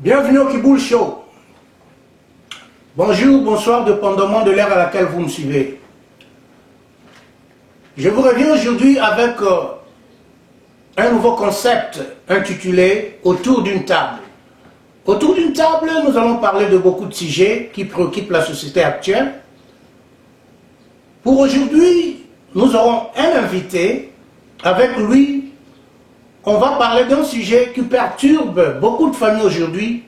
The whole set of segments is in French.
Bienvenue au Kiboul Show. Bonjour, bonsoir, dépendamment de l'heure à laquelle vous me suivez. Je vous reviens aujourd'hui avec un nouveau concept intitulé « Autour d'une table ». Autour d'une table, nous allons parler de beaucoup de sujets qui préoccupent la société actuelle. Pour aujourd'hui, nous aurons un invité. Avec lui, on va parler d'un sujet qui perturbe beaucoup de familles aujourd'hui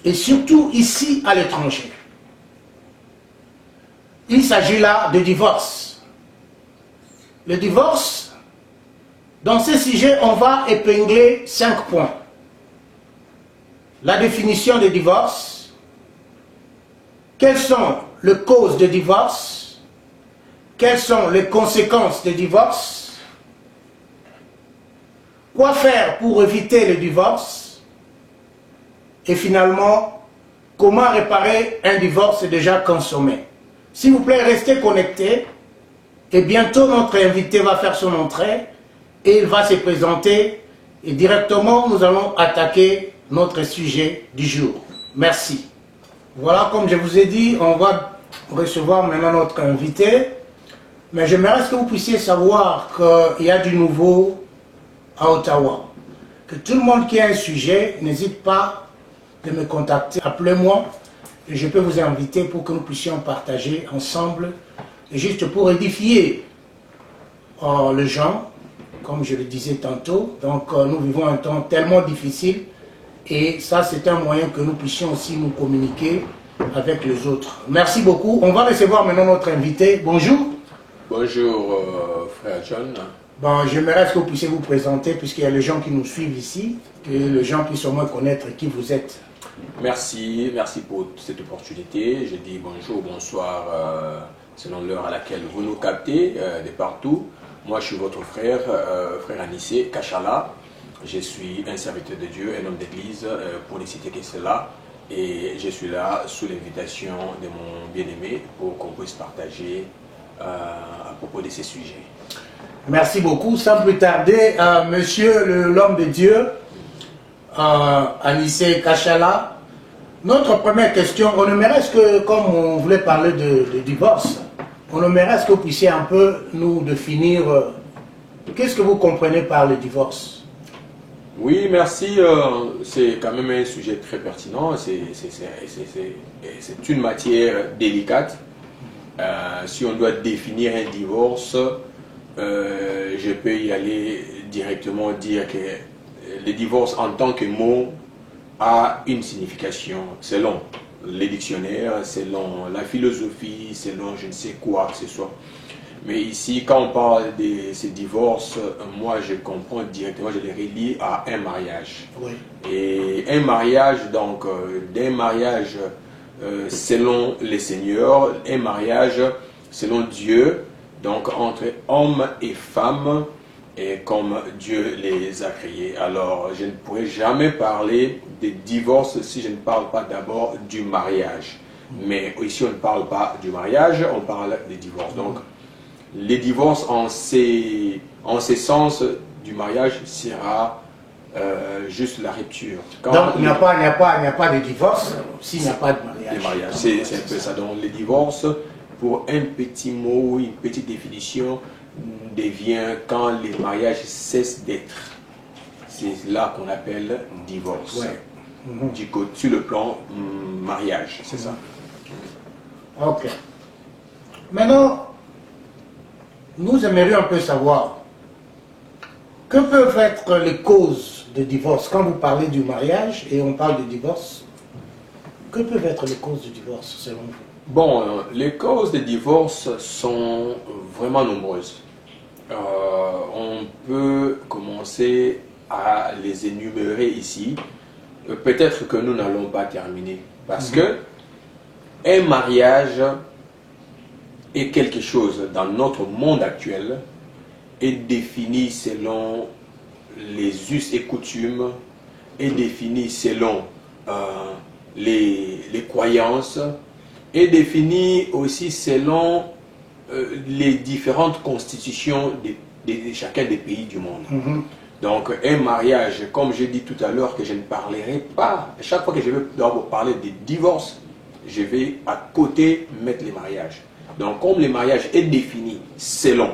et surtout ici à l'étranger. Il s'agit là de divorce. Le divorce, dans ce sujet, on va épingler 5 points. La définition de divorce, quelles sont les causes de divorce, quelles sont les conséquences de divorce, quoi faire pour éviter le divorce, et finalement, comment réparer un divorce déjà consommé. S'il vous plaît, restez connectés, et bientôt notre invité va faire son entrée, et il va se présenter, et directement nous allons attaquer notre sujet du jour. Merci. Voilà, comme je vous ai dit, on va recevoir maintenant notre invité, mais j'aimerais que vous puissiez savoir qu'il y a du nouveau à Ottawa. Que tout le monde qui a un sujet, n'hésite pas de me contacter, appelez-moi et je peux vous inviter pour que nous puissions partager ensemble, et juste pour édifier les gens, comme je le disais tantôt. Donc nous vivons un temps tellement difficile et ça c'est un moyen que nous puissions aussi nous communiquer avec les autres. Merci beaucoup. On va recevoir maintenant notre invité. Bonjour. Bonjour frère John. Bon, j'aimerais que vous puissiez vous présenter, puisqu'il y a les gens qui nous suivent ici, que les gens puissent au moins connaître qui vous êtes. Merci pour cette opportunité. Je dis bonjour, bonsoir, selon l'heure à laquelle vous nous captez, de partout. Moi, je suis votre frère, frère Anissé Kachala. Je suis un serviteur de Dieu, un homme d'église, pour ne citer que cela. Et je suis là sous l'invitation de mon bien-aimé pour qu'on puisse partager à propos de ces sujets. Merci beaucoup. Sans plus tarder, monsieur l'homme de Dieu, Anissé Kachala, notre première question, on aimerait que, comme on voulait parler de divorce, on aimerait que vous puissiez un peu nous définir qu'est-ce que vous comprenez par le divorce. Oui, merci. C'est quand même un sujet très pertinent. C'est une matière délicate. Si on doit définir un divorce, je peux y aller directement dire que le divorce en tant que mot a une signification selon les dictionnaires, selon la philosophie, selon je ne sais quoi que ce soit. Mais ici, quand on parle de ces divorces, moi je comprends directement, je les relie à un mariage. Oui. Et un mariage, donc d'un mariage selon les seigneurs, un mariage selon Dieu, donc entre hommes et femmes, et comme Dieu les a créés. Alors, je ne pourrais jamais parler de divorce si je ne parle pas d'abord du mariage. Mais ici, on ne parle pas du mariage, on parle des divorces. Donc, les divorces en ces sens du mariage sera juste la rupture. Donc, il n'y a pas de divorce s'il n'y a pas de mariage. C'est un peu ça. Donc, les divorces, pour un petit mot, une petite définition, devient quand les mariages cessent d'être. C'est là qu'on appelle divorce. Ouais. Sur le plan mariage, c'est ça. Ok. Maintenant, nous aimerions un peu savoir que peuvent être les causes de divorce. Quand vous parlez du mariage et on parle de divorce, que peuvent être les causes du divorce selon vous? Bon, les causes de divorce sont vraiment nombreuses. On peut commencer à les énumérer ici. Peut-être que nous n'allons pas terminer. Parce que un mariage est quelque chose dans notre monde actuel est défini selon les us et coutumes, est défini selon les croyances, est défini aussi selon les différentes constitutions de chacun des pays du monde. Donc un mariage, comme j'ai dit tout à l'heure, que je ne parlerai pas, chaque fois que je vais d'abord parler des divorces, je vais à côté mettre les mariages. Donc comme le mariage est défini selon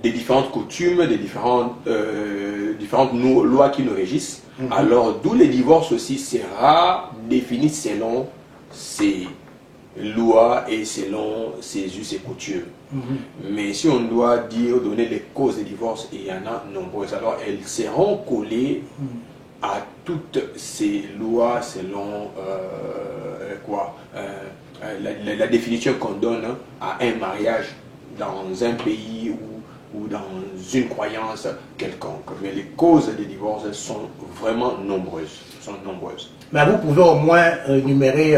des différentes coutumes, des différentes lois qui nous régissent, alors d'où les divorces aussi sera défini selon ces lois et selon ses us et coutumes. Mais si on doit donner les causes des divorces, et il y en a nombreuses, alors elles seront collées à toutes ces lois selon la définition qu'on donne à un mariage dans un pays ou dans une croyance quelconque. Mais les causes des divorces sont vraiment nombreuses. Mais vous pouvez au moins énumérer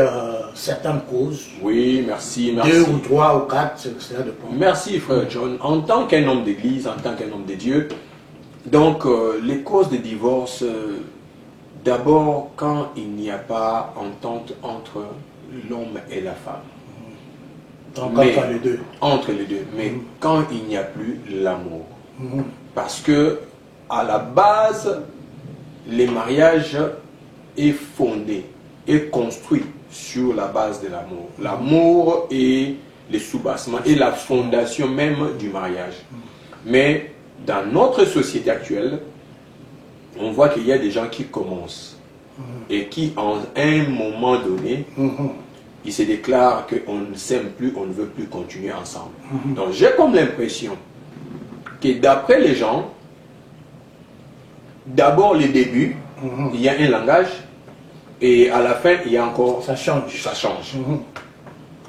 certaines causes. Oui, merci. 2 ou 3 ou 4, cela dépend. Merci, frère John. En tant qu'un homme d'église, en tant qu'un homme de Dieu, donc les causes de divorce, d'abord, quand il n'y a pas entente entre l'homme et la femme. Donc, entre les deux. Entre les deux. Mais quand il n'y a plus l'amour. Parce que, à la base, les mariages est fondé, est construit sur la base de l'amour. L'amour est le soubassement et la fondation même du mariage. Mais dans notre société actuelle, on voit qu'il y a des gens qui commencent et qui, en un moment donné, ils se déclarent qu'on ne s'aime plus, on ne veut plus continuer ensemble. Donc j'ai comme l'impression que d'après les gens, d'abord les débuts, il y a un langage et à la fin il y a encore... Ça change.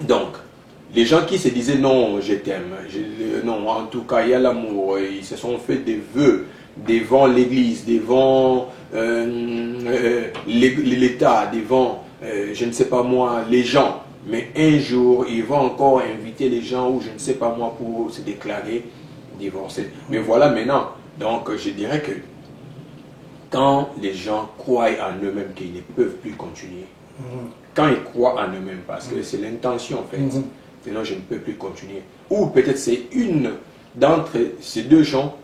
Donc, les gens qui se disaient non, je t'aime, non, en tout cas il y a l'amour, ils se sont fait des vœux devant l'église, devant l'État, devant, je ne sais pas moi, les gens. Mais un jour, ils vont encore inviter les gens ou je ne sais pas moi pour se déclarer divorcés. Mais voilà maintenant. Donc je dirais que quand les gens croient en eux-mêmes qu'ils ne peuvent plus continuer, quand ils croient en eux-mêmes, parce que c'est l'intention en fait, sinon je ne peux plus continuer. Ou peut-être c'est une d'entre ces deux gens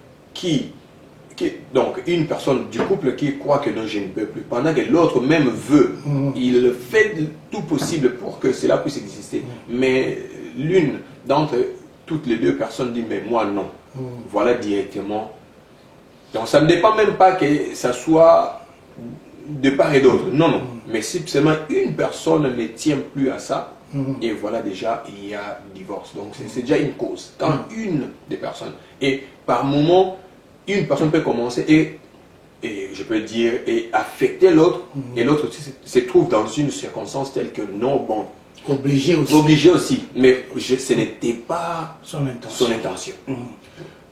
donc une personne du couple qui croit que non, je ne peux plus, pendant que l'autre même veut, il fait tout possible pour que cela puisse exister. Mais l'une d'entre toutes les deux personnes dit, mais moi non. Voilà directement. Donc ça ne dépend même pas que ça soit de part et d'autre. Non, non. Mais si seulement une personne ne tient plus à ça, et voilà déjà, il y a divorce. Donc c'est déjà une cause. Quand une des personnes, et par moment, une personne peut commencer et je peux dire, et affecter l'autre, et l'autre se trouve dans une circonstance telle que non, bon. Obligé aussi. Obligé aussi, mais ce n'était pas son intention.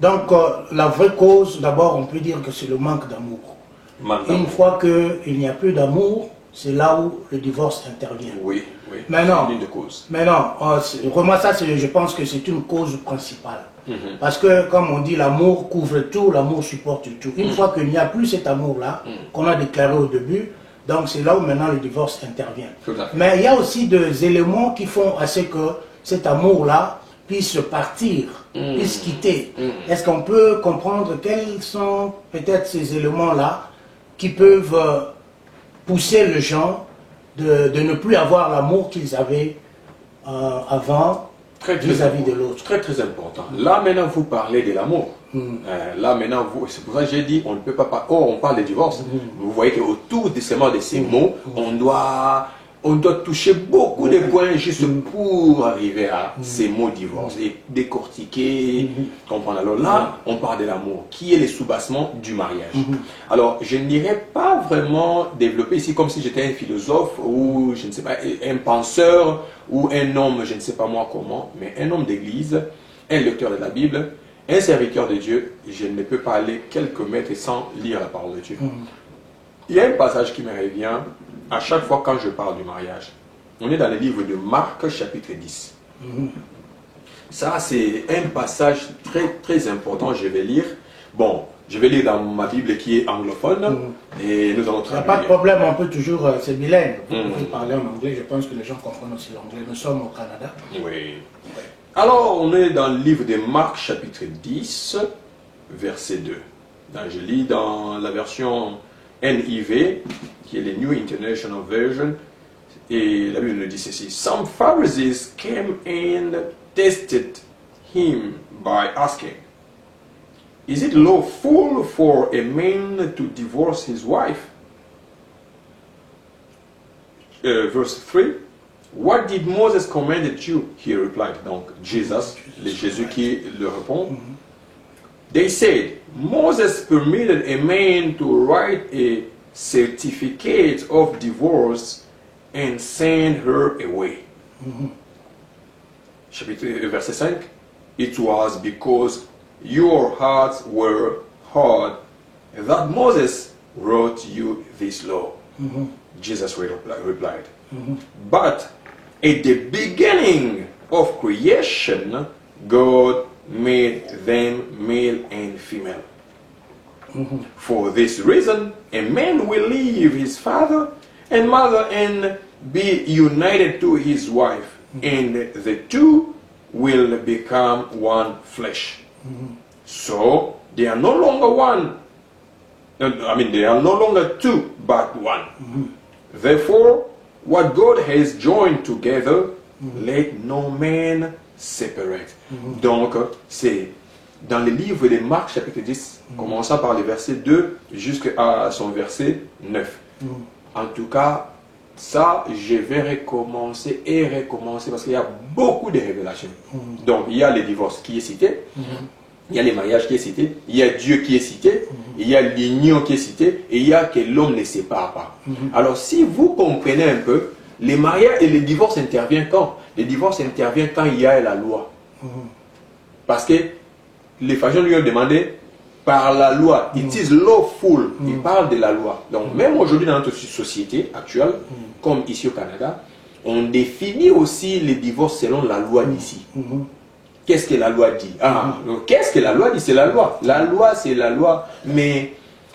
Donc, la vraie cause, d'abord, on peut dire que c'est le manque d'amour. Une fois qu'il n'y a plus d'amour, c'est là où le divorce intervient. Oui, oui. Maintenant, c'est une des causes. Maintenant, moi, ça, je pense que c'est une cause principale. Parce que, comme on dit, l'amour couvre tout, l'amour supporte tout. Une fois qu'il n'y a plus cet amour-là, qu'on a déclaré au début, donc c'est là où maintenant le divorce intervient. Mais il y a aussi des éléments qui font à ce que cet amour-là puisse partir, puisse quitter. Est-ce qu'on peut comprendre quels sont peut-être ces éléments-là qui peuvent pousser les gens de ne plus avoir l'amour qu'ils avaient avant vis-à-vis de l'autre? Très très important. Là maintenant vous parlez de l'amour. Là maintenant, c'est pour ça que j'ai dit on ne peut pas parler. Oh, on parle de divorce. Vous voyez qu'autour de ces mots, on doit toucher beaucoup de points juste pour arriver à ces mots divorce et décortiquer, comprendre. Alors là, on parle de l'amour, qui est le soubassement du mariage. Alors, je n'irai pas vraiment développer ici comme si j'étais un philosophe ou, je ne sais pas, un penseur ou un homme, je ne sais pas moi comment, mais un homme d'église, un lecteur de la Bible, un serviteur de Dieu. Je ne peux pas aller quelques mètres sans lire la parole de Dieu. Il y a un passage qui me revient à chaque fois quand je parle du mariage. On est dans le livre de Marc, chapitre 10. Ça, c'est un passage très, très important. Je vais lire. Bon, je vais lire dans ma Bible qui est anglophone. Et nous allons traduire. Il n'y a pas de problème, on peut toujours... c'est bilingue. Vous pouvez parler en anglais. Je pense que les gens comprennent aussi l'anglais. Nous sommes au Canada. Oui. Alors, on est dans le livre de Marc, chapitre 10, verset 2. Je lis dans la version NIV, qui est le New International Version, et la Bible nous dit ceci. Some Pharisees came and tested him by asking, is it lawful for a man to divorce his wife? Verse 3. What did Moses commanded you? He replied. Donc, Jésus qui le répond. They said, Moses permitted a man to write a certificate of divorce and send her away. Verset 5. It was because your hearts were hard that Moses wrote you this law. Jesus replied. But at the beginning of creation, God made them male and female. For this reason, a man will leave his father and mother and be united to his wife, and the two will become one flesh. So they are no longer one. They are no longer two, but one. Therefore, what God has joined together, let no man separate. Donc, c'est dans le livre de Marc, chapitre 10, commençant par le verset 2 jusqu'à son verset 9. En tout cas, ça, je vais recommencer et recommencer parce qu'il y a beaucoup de révélations. Donc, il y a le divorce qui est cité. Il y a les mariages qui est cité, il y a Dieu qui est cité, il y a l'union qui est cité, et il y a que l'homme ne sépare pas. Alors si vous comprenez un peu, les mariages et les divorces interviennent quand? Les divorces interviennent quand il y a la loi. Parce que les pharisiens lui ont demandé, par la loi, it is lawful, il parle de la loi. Donc même aujourd'hui dans notre société actuelle, comme ici au Canada, on définit aussi les divorces selon la loi d'ici. Qu'est-ce que la loi dit? Qu'est-ce que la loi dit? C'est la loi. La loi, c'est la loi. Mais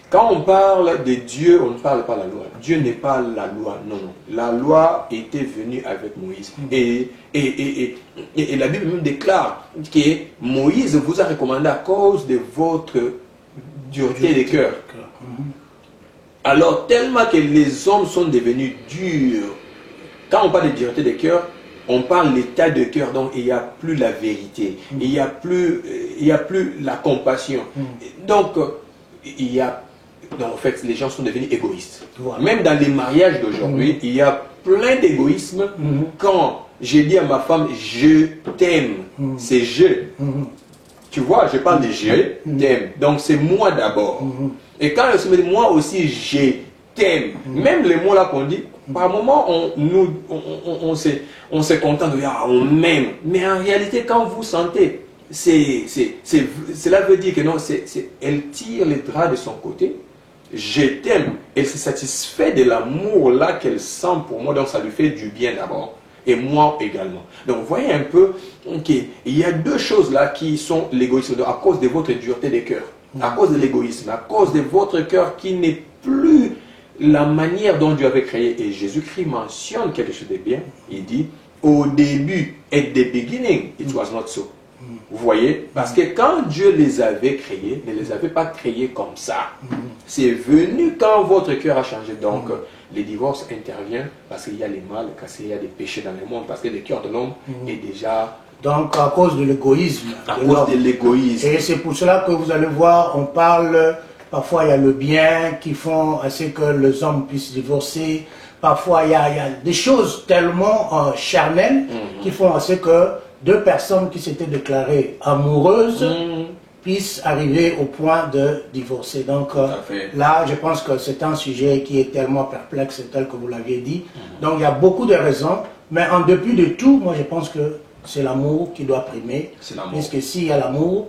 quand on parle de Dieu, on ne parle pas de la loi. Dieu n'est pas la loi. Non, non. La loi était venue avec Moïse. Et la Bible même déclare que Moïse vous a recommandé à cause de votre dureté de cœur. Alors, tellement que les hommes sont devenus durs, quand on parle de dureté de cœur, on parle de l'état de cœur, donc il n'y a plus la vérité, il n'y a plus la compassion. Donc, en fait, les gens sont devenus égoïstes. Même dans les mariages d'aujourd'hui, il y a plein d'égoïsme. Quand j'ai dit à ma femme, je t'aime, c'est je. Tu vois, je parle de je t'aime. Donc c'est moi d'abord. Et quand elle se met moi aussi, je t'aime. Même les mots là qu'on dit, par moment, on se contente de dire, on m'aime. Mais en réalité, quand vous sentez, cela veut dire que non, elle tire les draps de son côté. Je t'aime. Elle se satisfait de l'amour là qu'elle sent pour moi. Donc ça lui fait du bien d'abord. Et moi également. Donc vous voyez un peu, il y a deux choses là qui sont l'égoïsme. À cause de votre dureté de cœur. À cause de l'égoïsme. À cause de votre cœur qui n'est plus la manière dont Dieu avait créé. Et Jésus-Christ mentionne quelque chose de bien. Il dit, au début, at the beginning, it was not so. Vous voyez? Parce que quand Dieu les avait créés, ne les avait pas créés comme ça. C'est venu quand votre cœur a changé. Donc, les divorces interviennent parce qu'il y a les mal, parce qu'il y a des péchés dans le monde, parce que le cœur de l'homme est déjà... Donc, à cause de l'égoïsme. À cause de l'égoïsme. Et c'est pour cela que vous allez voir, on parle... Parfois, il y a le bien qui font à ce que les hommes puissent divorcer. Parfois, il y a des choses tellement charnelles qui font à ce que deux personnes qui s'étaient déclarées amoureuses puissent arriver au point de divorcer. Donc là, je pense que c'est un sujet qui est tellement perplexe, tel que vous l'aviez dit. Donc il y a beaucoup de raisons, mais en dépit de tout, moi je pense que c'est l'amour qui doit primer. Puisque s'il y a l'amour,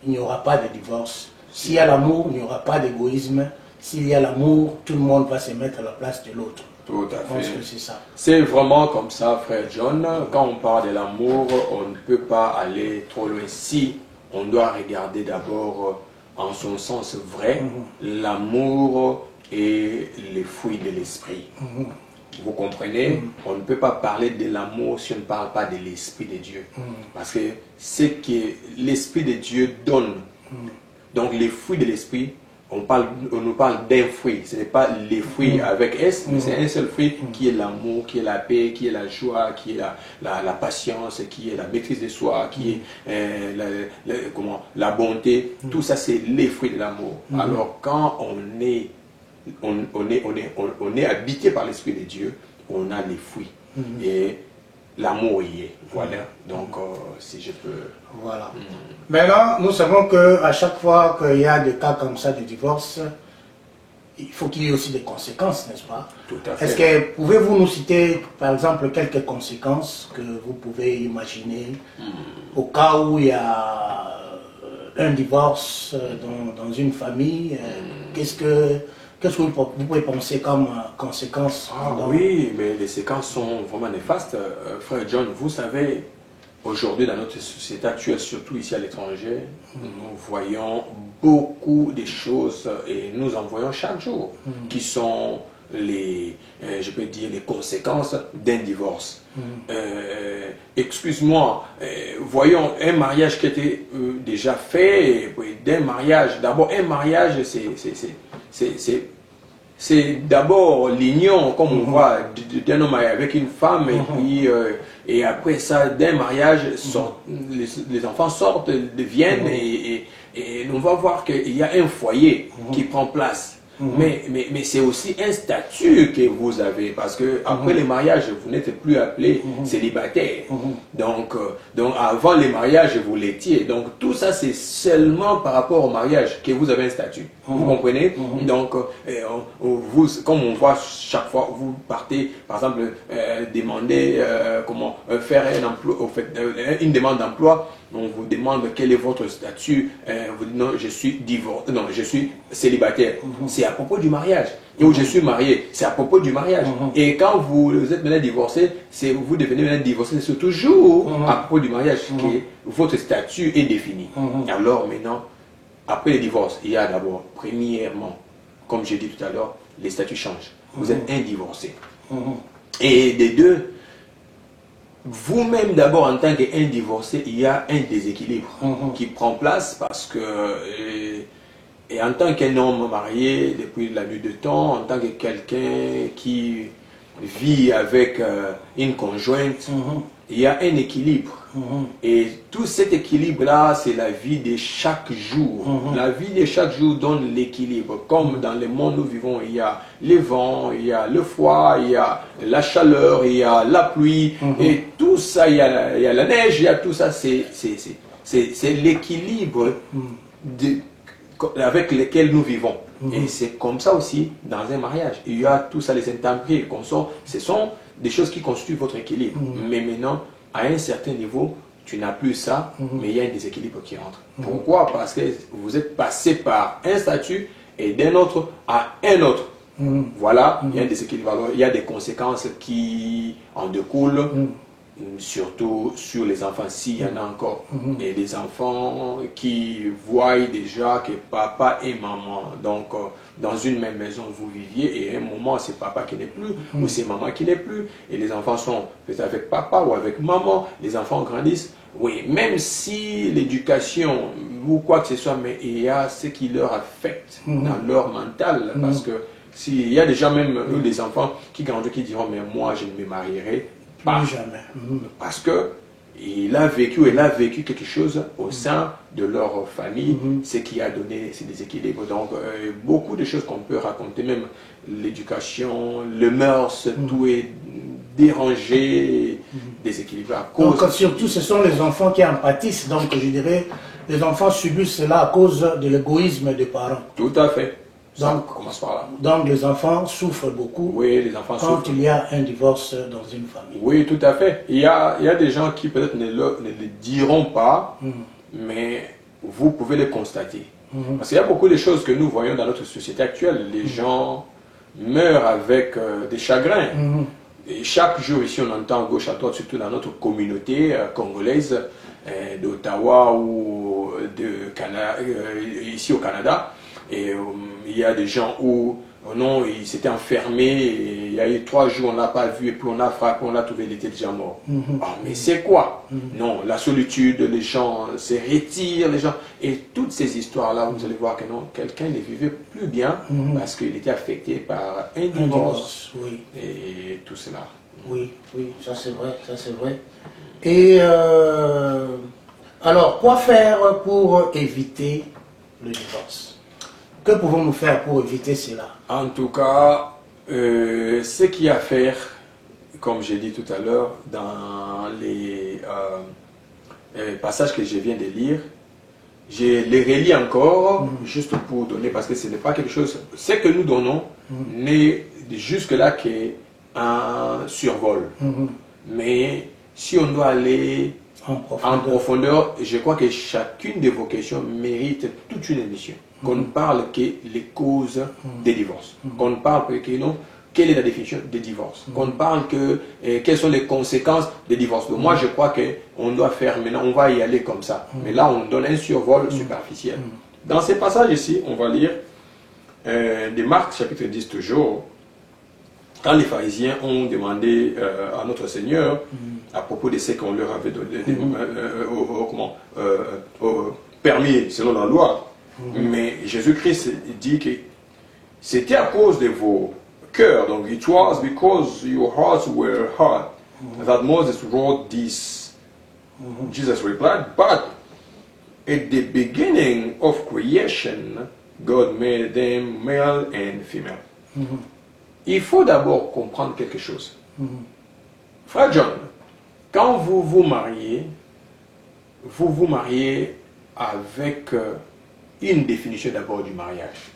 il n'y aura pas de divorce. S'il y a l'amour, il n'y aura pas d'égoïsme. S'il y a l'amour, tout le monde va se mettre à la place de l'autre. Tout à fait. Je pense que c'est ça. C'est vraiment comme ça, frère John. Quand on parle de l'amour, on ne peut pas aller trop loin. Si on doit regarder d'abord en son sens vrai, l'amour et les fruits de l'esprit. Vous comprenez? On ne peut pas parler de l'amour si on ne parle pas de l'esprit de Dieu. Parce que ce que l'esprit de Dieu donne, donc les fruits de l'esprit, on nous parle d'un fruit. Ce n'est pas les fruits avec S, mais c'est un seul fruit qui est l'amour, qui est la paix, qui est la joie, qui est la patience, qui est la maîtrise de soi, qui est la bonté. Tout ça, c'est les fruits de l'amour. Alors, quand on est habité par l'Esprit de Dieu, on a les fruits. Et l'amour y est. Voilà. Donc, si je peux... Voilà. Maintenant, nous savons qu'à chaque fois qu'il y a des cas comme ça de divorce, il faut qu'il y ait aussi des conséquences, n'est-ce pas? Tout à fait. Est-ce que pouvez-vous nous citer, par exemple, quelques conséquences que vous pouvez imaginer au cas où il y a un divorce dans une famille? Qu'est-ce que vous pouvez penser comme conséquences? Oui, mais les séquences sont vraiment néfastes. Frère John, vous savez, aujourd'hui dans notre société actuelle, surtout ici à l'étranger, nous voyons beaucoup de choses et nous en voyons chaque jour qui sont je peux dire, les conséquences d'un divorce. Excuse-moi, voyons un mariage qui était déjà fait, d'un mariage, d'abord un mariage c'est d'abord l'union, comme on voit, d'un homme avec une femme, et après ça, d'un mariage, les enfants sortent, viennent, et on va voir qu'il y a un foyer qui prend place. Mais c'est aussi un statut que vous avez, parce que après les mariages, vous n'êtes plus appelé célibataire. Donc avant les mariages, vous l'étiez. Donc tout ça, c'est seulement par rapport au mariage que vous avez un statut. Vous comprenez? Donc comme on voit chaque fois, vous partez, par exemple, demander faire un emploi, une demande d'emploi. On vous demande quel est votre statut, vous dites non, je suis divorcé, non, je suis célibataire. C'est à propos du mariage. Ou je suis marié, c'est à propos du mariage. Et quand vous êtes maintenant divorcé, vous devenez maintenant divorcé, c'est toujours à propos du mariage que votre statut est défini. Alors maintenant, après le divorce, il y a d'abord, premièrement, comme j'ai dit tout à l'heure, les statuts changent. Vous êtes un divorcé. Et des deux, vous-même d'abord en tant qu'un divorcé, il y a un déséquilibre qui prend place parce que, et en tant qu'un homme marié depuis la nuit de temps, en tant que quelqu'un qui vit avec une conjointe, il y a un équilibre. Et tout cet équilibre-là, c'est la vie de chaque jour. La vie de chaque jour donne l'équilibre. Comme dans le monde où nous vivons, il y a les vents, il y a le froid, il y a la chaleur, il y a la pluie, et tout ça, il y a la neige, il y a tout ça, c'est l'équilibre avec lequel nous vivons. Et c'est comme ça aussi dans un mariage. Il y a tout ça, les intempéries, ce sont des choses qui constituent votre équilibre. Mais maintenant, à un certain niveau, tu n'as plus ça, mais il y a un déséquilibre qui entre. Pourquoi? Parce que vous êtes passé par un statut et d'un autre à un autre. Voilà, il y a un déséquilibre. Alors, il y a des conséquences qui en découlent, surtout sur les enfants, s'il y en a encore. Et les enfants qui voient déjà que papa et maman, donc dans une même maison vous viviez, et à un moment c'est papa qui n'est plus, ou c'est maman qui n'est plus, et les enfants sont peut-être avec papa ou avec maman, les enfants grandissent. Oui, même si l'éducation ou quoi que ce soit, mais il y a ce qui leur affecte dans leur mental, parce que s'il y a déjà même des enfants qui grandissent, qui diront, mais moi je ne me marierai pas. Jamais. Parce que elle a vécu quelque chose au sein de leur famille, ce qui a donné ces déséquilibres. Donc, beaucoup de choses qu'on peut raconter, même l'éducation, le mœurs, tout est dérangé, déséquilibré à cause... Donc, surtout, ce sont les enfants qui en pâtissent. Donc, je dirais, les enfants subissent cela à cause de l'égoïsme des parents. Tout à fait. Donc, commence par là. Donc les enfants souffrent beaucoup les enfants quand souffrent. Il y a un divorce dans une famille. Oui, tout à fait. Il y a des gens qui peut-être ne le diront pas, mais vous pouvez le constater. Parce qu'il y a beaucoup de choses que nous voyons dans notre société actuelle. Les gens meurent avec des chagrins. Et chaque jour ici, on entend à gauche à droite, surtout dans notre communauté congolaise d'Ottawa ou ici au Canada. Et il y a des gens où Oh non, il s'était enfermé, et il y a eu 3 jours, on ne l'a pas vu, et puis on a frappé, on l'a trouvé, il était déjà mort. Ah, mais c'est quoi? Non, la solitude, les gens se retirent, les gens... Et toutes ces histoires-là, vous allez voir que non, quelqu'un ne vivait plus bien parce qu'il était affecté par un divorce. Oui. Et tout cela. Oui, oui, ça c'est vrai, ça c'est vrai. Et alors, quoi faire pour éviter le divorce? Que pouvons-nous faire pour éviter cela? En tout cas, ce qu'il y a à faire, comme j'ai dit tout à l'heure, dans les passages que je viens de lire, je les relis encore, juste pour donner, parce que ce n'est pas quelque chose, ce que nous donnons n'est jusque-là qu'un survol. Mais si on doit aller en profondeur, je crois que chacune de vos questions mérite toute une émission. Qu'on ne parle que les causes des divorces. Qu'on ne parle que non, quelle est la définition des divorces. Qu'on ne parle que quelles sont les conséquences des divorces. Donc moi je crois qu'on doit faire maintenant, on va y aller comme ça. Mais là on donne un survol superficiel. Dans ces passages ici, on va lire de Marc chapitre 10 toujours. Quand les pharisiens ont demandé à notre Seigneur à propos de ce qu'on leur avait donné, permis selon la loi, mais Jésus-Christ dit que c'était à cause de vos cœurs, donc it was because your hearts were hard that Moses wrote this. Jesus replied, but at the beginning of creation, God made them male and female. Il faut d'abord comprendre quelque chose. Frère John, quand vous vous mariez avec une définition d'abord du mariage.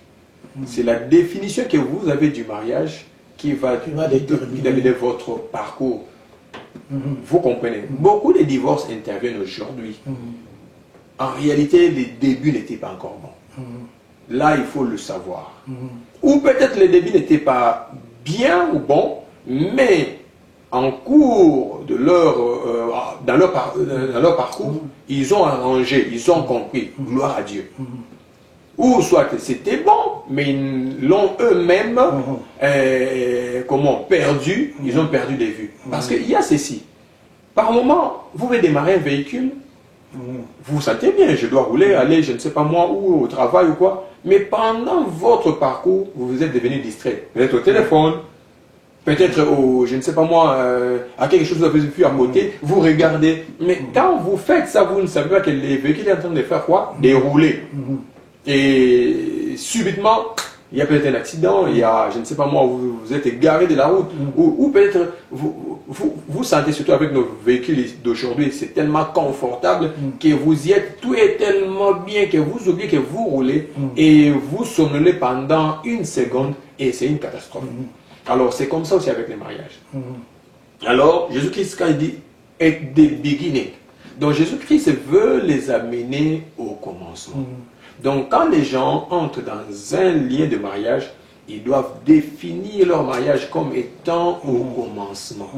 C'est la définition que vous avez du mariage qui va déterminer votre parcours. Vous comprenez? Beaucoup de divorces interviennent aujourd'hui. En réalité, les débuts n'étaient pas encore bons. Là, il faut le savoir. Ou peut-être les débuts n'étaient pas bien ou bons, mais en cours de dans leur parcours, ils ont arrangé, ils ont compris. Gloire à Dieu. Ou soit c'était bon, mais ils l'ont eux-mêmes perdu, ils ont perdu de vue. Parce qu'il y a ceci. Par moment, vous voulez démarrer un véhicule, vous vous sentez bien, je dois rouler, aller, je ne sais pas moi, où, au travail ou quoi. Mais pendant votre parcours, vous êtes devenu distrait. Vous êtes au téléphone, peut-être je ne sais pas moi, à quelque chose que vous avez vu à côté, vous regardez. Mais quand vous faites ça, vous ne savez pas que le véhicule est en train de faire quoi? Dérouler. Et subitement, il y a peut-être un accident, il y a, je ne sais pas moi, vous êtes égaré de la route, ou peut-être vous sentez, surtout avec nos véhicules d'aujourd'hui, c'est tellement confortable que vous y êtes, tout est tellement bien que vous oubliez que vous roulez et vous somnolez pendant 1 seconde et c'est une catastrophe. Alors c'est comme ça aussi avec les mariages. Alors Jésus-Christ, quand il dit « at the beginning », donc Jésus-Christ veut les amener au commencement. Donc quand les gens entrent dans un lien de mariage, ils doivent définir leur mariage comme étant au commencement.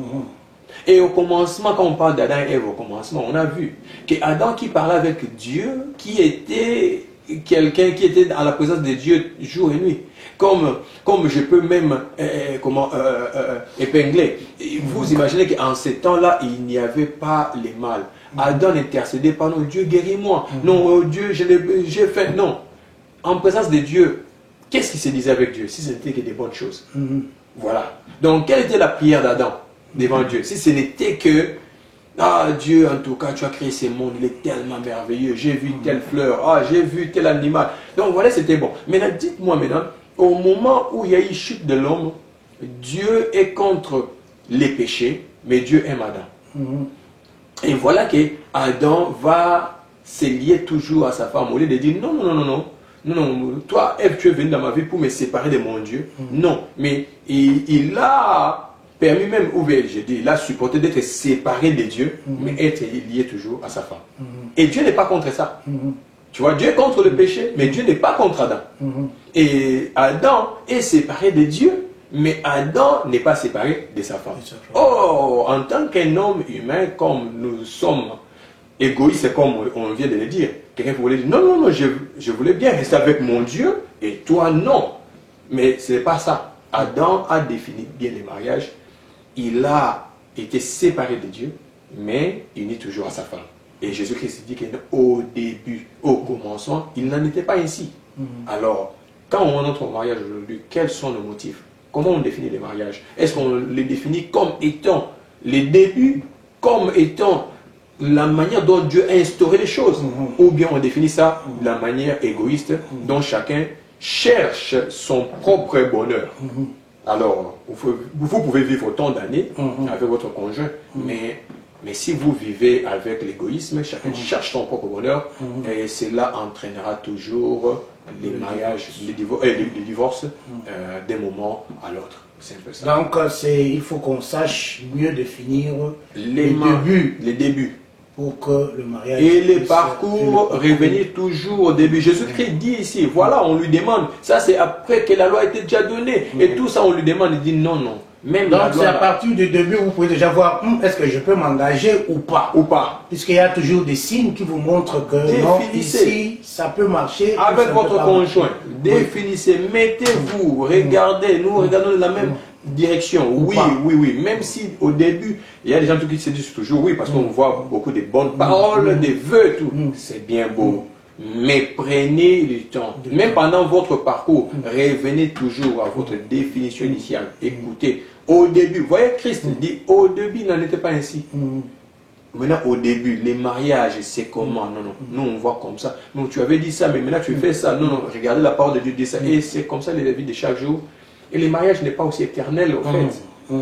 Et au commencement, quand on parle d'Adam et Ève au commencement, on a vu que Adam qui parlait avec Dieu, qui était quelqu'un qui était dans la présence de Dieu jour et nuit. Comme je peux même épingler. Vous imaginez qu'en ces temps-là, il n'y avait pas les mâles. Adam intercédait par non, Dieu guéris-moi. Non, Dieu, j'ai fait. Non. En présence de Dieu, qu'est-ce qui se disait avec Dieu si ce n'était que des bonnes choses? Voilà. Donc, quelle était la prière d'Adam devant Dieu? Si ce n'était que, ah Dieu, en tout cas, tu as créé ce monde, il est tellement merveilleux. J'ai vu telle fleur, ah, j'ai vu tel animal. Donc, voilà, c'était bon. Maintenant, dites-moi maintenant, au moment où il y a eu chute de l'homme, Dieu est contre les péchés, mais Dieu aime Adam. Et voilà que Adam va se lier toujours à sa femme au lieu de dire non, non, non, non, non, non, toi, Ève, tu es venu dans ma vie pour me séparer de mon Dieu. Non, mais il a permis même, ou bien je dis, il a supporté d'être séparé de Dieu, mais être lié toujours à sa femme. Et Dieu n'est pas contre ça. Tu vois, Dieu est contre le péché, mais Dieu n'est pas contre Adam. Et Adam est séparé de Dieu, mais Adam n'est pas séparé de sa femme. Oh, en tant qu'un homme humain, comme nous sommes égoïstes, comme on vient de le dire, quelqu'un pourrait dire, non, non, non, je voulais bien rester avec mon Dieu, et toi, non. Mais ce n'est pas ça. Adam a défini bien les mariages. Il a été séparé de Dieu, mais uni toujours à sa femme. Et Jésus-Christ dit qu'au début, au commencement, il n'en était pas ainsi. Alors, quand on entre au mariage aujourd'hui, quels sont nos motifs? Comment on définit les mariages? Est-ce qu'on les définit comme étant les débuts, comme étant la manière dont Dieu a instauré les choses? Ou bien on définit ça de la manière égoïste dont chacun cherche son propre bonheur? Alors, vous pouvez vivre tant d'années avec votre conjoint, mais si vous vivez avec l'égoïsme, chacun cherche son propre bonheur, et cela entraînera toujours les mariages, les divorces d'un moment à l'autre. C'est un peu ça. Donc, il faut qu'on sache mieux définir les débuts pour que le mariage... Et les parcours, revenir toujours au début. Jésus-Christ dit ici, voilà, on lui demande, ça c'est après que la loi a été déjà donnée, et tout ça on lui demande, il dit non, non. Même donc c'est à partir du début vous pouvez déjà voir, est-ce que je peux m'engager ou pas? Puisqu'il y a toujours des signes qui vous montrent que non, ici, ça peut marcher. Avec votre conjoint, définissez, mettez-vous, regardez, nous regardons la même direction. Oui, oui, oui. Même si au début, il y a des gens qui se disent toujours oui, parce qu'on voit beaucoup de bonnes paroles, des vœux, tout. C'est bien beau. Mais prenez le temps. Même pendant votre parcours, revenez toujours à votre définition initiale. Écoutez, au début, voyez, Christ dit, au début, il n'en était pas ainsi. Maintenant, au début, les mariages, c'est comment? Non, non, nous on voit comme ça. Non, tu avais dit ça, mais maintenant tu fais ça. Non, non, regardez la parole de Dieu dit ça. Et c'est comme ça les vies de chaque jour. Et le mariage n'est pas aussi éternel, au fait.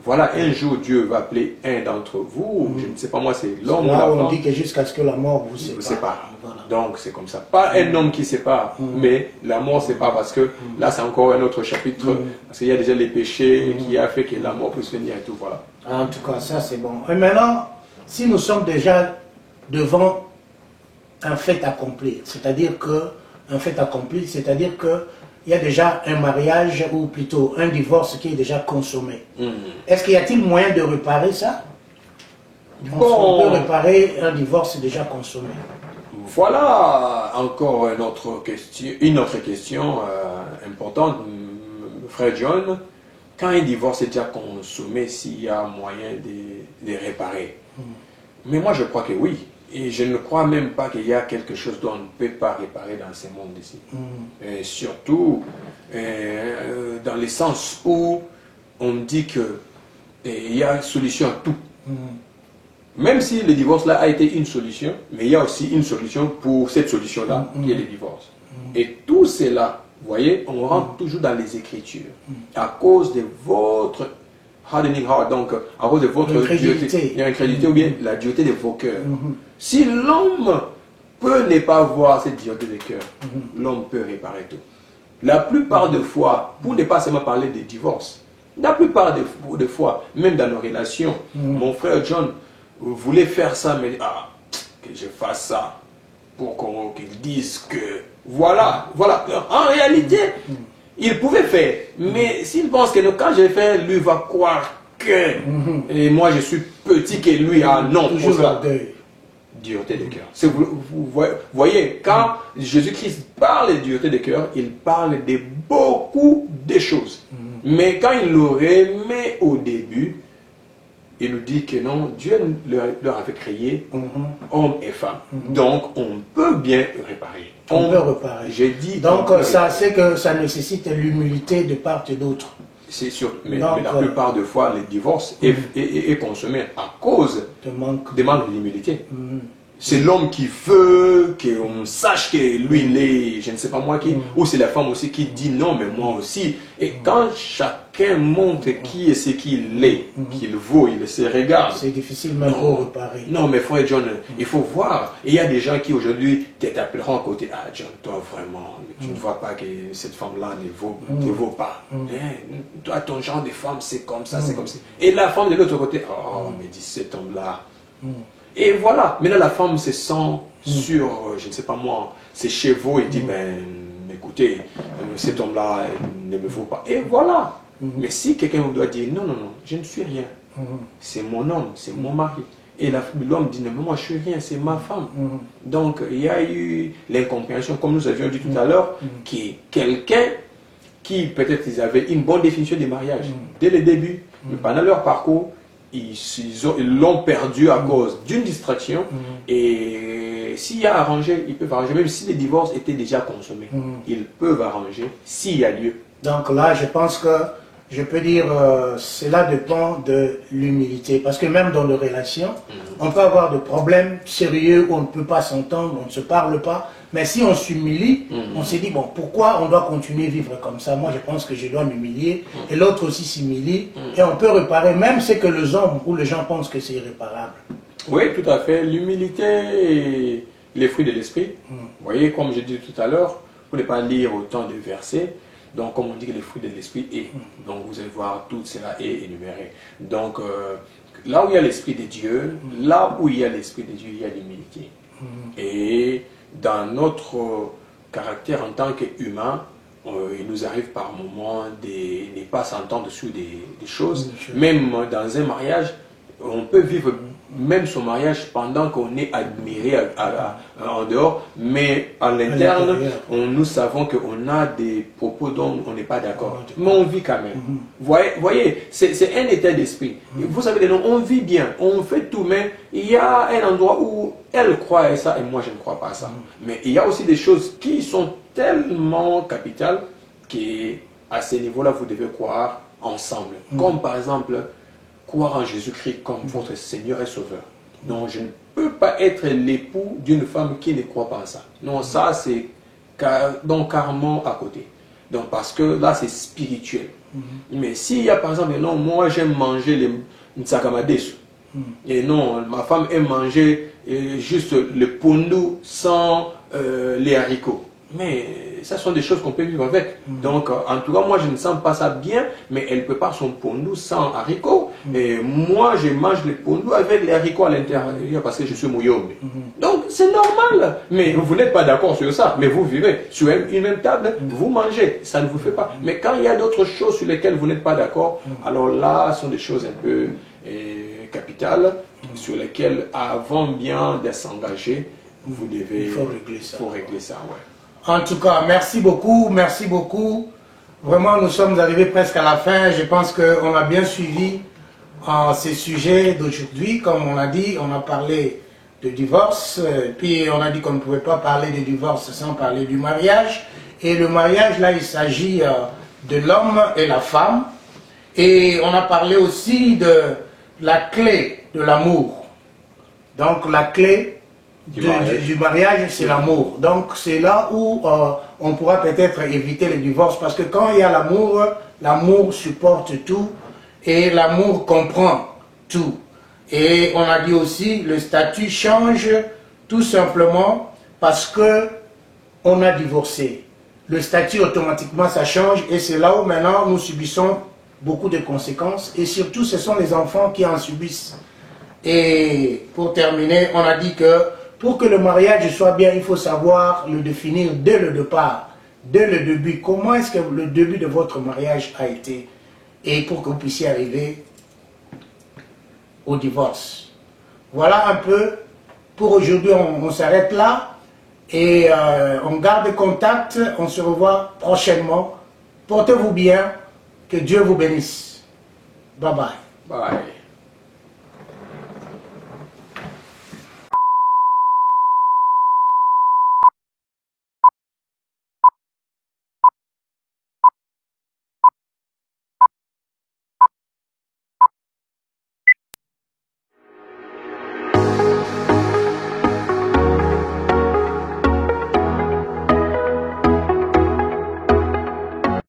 Voilà, un jour Dieu va appeler un d'entre vous, je ne sais pas moi, c'est l'homme ou la femme. On dit que jusqu'à ce que la mort vous sépare. Voilà. Donc c'est comme ça. Pas un homme qui sépare, mais la mort sépare parce que là c'est encore un autre chapitre, parce qu'il y a déjà les péchés qui a fait que la mort puisse venir et tout, voilà. En tout cas, ça c'est bon. Et maintenant, si nous sommes déjà devant un fait accompli, c'est-à-dire que, il y a déjà un mariage, ou plutôt un divorce qui est déjà consommé. Est-ce qu'il y a-t-il moyen de réparer ça? On peut réparer un divorce déjà consommé. Voilà encore une autre question importante, frère John. Quand un divorce est déjà consommé, s'il y a moyen de réparer. Mais moi je crois que oui. Et je ne crois même pas qu'il y a quelque chose dont on ne peut pas réparer dans ce monde ici. Et surtout, dans le sens où on dit qu'il y a une solution à tout. Même si le divorce là a été une solution, mais il y a aussi une solution pour cette solution-là, qui est le divorce. Et tout cela, vous voyez, on rentre toujours dans les Écritures. À cause de votre hardening heart, donc à cause de votre incrédulité ou bien la dureté de vos cœurs. Si l'homme peut ne pas voir cette dureté de cœur, l'homme peut réparer tout. La plupart des fois, pour ne pas seulement parler de divorce, la plupart des fois, même dans nos relations, mon frère John voulait faire ça, mais que je fasse ça pour qu'il dise que voilà, voilà. En réalité, il pouvait faire, mais s'il pense que quand je fais, lui va croire que et moi je suis petit que lui, non, toujours l'orgueil. Dureté de cœur. Vous voyez, quand Jésus-Christ parle de dureté de cœur, il parle de beaucoup de choses. Mais quand il le remet au début, il nous dit que non, Dieu leur avait créé hommes et femmes. Donc, on peut bien réparer. On peut réparer. J'ai dit. Donc, ça, c'est que ça nécessite l'humilité de part et d'autre. C'est sûr, mais la plupart des fois, le divorce est consommé à cause de manque d'humilité. C'est l'homme qui veut qu'on sache que lui, il est, je ne sais pas moi qui, ou c'est la femme aussi qui dit non, mais moi aussi. Et quand chacun montre qui est ce qu'il est, qu'il vaut, il se regarde. C'est difficile même pour réparer. Non, mais frère John, il faut voir. Et il y a des gens qui aujourd'hui t'appelleront à côté. Ah, John, toi vraiment, tu ne vois pas que cette femme-là ne vaut pas. Toi, ton genre de femme, c'est comme ça, c'est comme ça. Et la femme de l'autre côté, oh, mais dis cet homme-là. Et voilà, maintenant la femme se sent sur, je ne sais pas moi, ses chevaux et dit, ben écoutez, cet homme-là ne me vaut pas. Et voilà. Mais si quelqu'un doit dire, non, non, non, je ne suis rien. C'est mon homme, c'est mon mari. Et l'homme dit, non, mais moi je suis rien, c'est ma femme. Donc il y a eu l'incompréhension, comme nous avions dit tout à l'heure, que quelqu'un qui peut-être ils avaient une bonne définition du mariage dès le début, mais pendant leur parcours, ils l'ont perdu à cause d'une distraction. Et s'il y a arrangé, ils peuvent arranger, même si les divorces étaient déjà consommés, ils peuvent arranger s'il y a lieu. Donc là, je pense que je peux dire cela dépend de l'humilité. Parce que même dans les relations, on peut avoir des problèmes sérieux où on ne peut pas s'entendre, on ne se parle pas. Mais si on s'humilie, on se dit, bon, pourquoi on doit continuer à vivre comme ça? Moi, je pense que je dois m'humilier. Et l'autre aussi s'humilie. Et on peut réparer même ce que les hommes ou les gens pensent que c'est irréparable. Oui, tout à fait. L'humilité et les fruits de l'esprit. Vous voyez, comme je disais tout à l'heure, vous ne pouvez pas lire autant de versets. Donc, comme on dit que les fruits de l'esprit est. Donc, vous allez voir, tout cela est énuméré. Donc, là où il y a l'esprit de Dieu, là où il y a l'esprit de Dieu, il y a l'humilité. Et dans notre caractère en tant qu'humain, il nous arrive par moments de ne pas s'entendre sur des choses. Même dans un mariage, on peut vivre même son mariage pendant qu'on est admiré en dehors, mais à l'interne, nous savons qu'on a des propos dont on n'est pas d'accord. Mais on vit quand même. Vous voyez, c'est un état d'esprit. Vous savez, on vit bien, on fait tout, mais il y a un endroit où elle croit à ça et moi je ne crois pas à ça. Mais il y a aussi des choses qui sont tellement capitales qu'à ce niveau-là, vous devez croire ensemble. Comme par exemple, croire en Jésus-Christ comme votre Seigneur et Sauveur. Donc, je ne peux pas être l'époux d'une femme qui ne croit pas en ça. Non, ça, c'est donc carrément à côté. Donc, parce que là, c'est spirituel. Mais s'il y a, par exemple, non, moi, j'aime manger les nsakamadesu. Et non, ma femme aime manger juste le pondu sans les haricots. Mais ça sont des choses qu'on peut vivre avec. Donc, en tout cas, moi, je ne sens pas ça bien, mais elle prépare son pondu sans haricots. Et moi, je mange le pondu avec les haricots à l'intérieur parce que je suis mouillombe. Donc, c'est normal. Mais vous n'êtes pas d'accord sur ça. Mais vous vivez sur une même table, vous mangez. Ça ne vous fait pas. Mais quand il y a d'autres choses sur lesquelles vous n'êtes pas d'accord, alors là, ce sont des choses un peu capitales sur lesquelles, avant bien de s'engager, vous devez... Il faut régler ça. Il faut régler ça, ouais. En tout cas, merci beaucoup, merci beaucoup. Vraiment, nous sommes arrivés presque à la fin. Je pense qu'on a bien suivi ces sujets d'aujourd'hui. Comme on l'a dit, on a parlé de divorce, puis on a dit qu'on ne pouvait pas parler de divorce sans parler du mariage. Et le mariage, là, il s'agit de l'homme et la femme. Et on a parlé aussi de la clé de l'amour. Donc, la clé du mariage, c'est l'amour. Donc c'est là où on pourra peut-être éviter le divorce, parce que quand il y a l'amour, l'amour supporte tout et l'amour comprend tout. Et on a dit aussi, le statut change tout simplement parce que on a divorcé. Le statut automatiquement ça change et c'est là où maintenant nous subissons beaucoup de conséquences et surtout ce sont les enfants qui en subissent. Et pour terminer, on a dit que pour que le mariage soit bien, il faut savoir le définir dès le départ, dès le début. Comment est-ce que le début de votre mariage a été? Et pour que vous puissiez arriver au divorce. Voilà un peu. Pour aujourd'hui, on s'arrête là. Et on garde contact. On se revoit prochainement. Portez-vous bien. Que Dieu vous bénisse. Bye bye. Bye.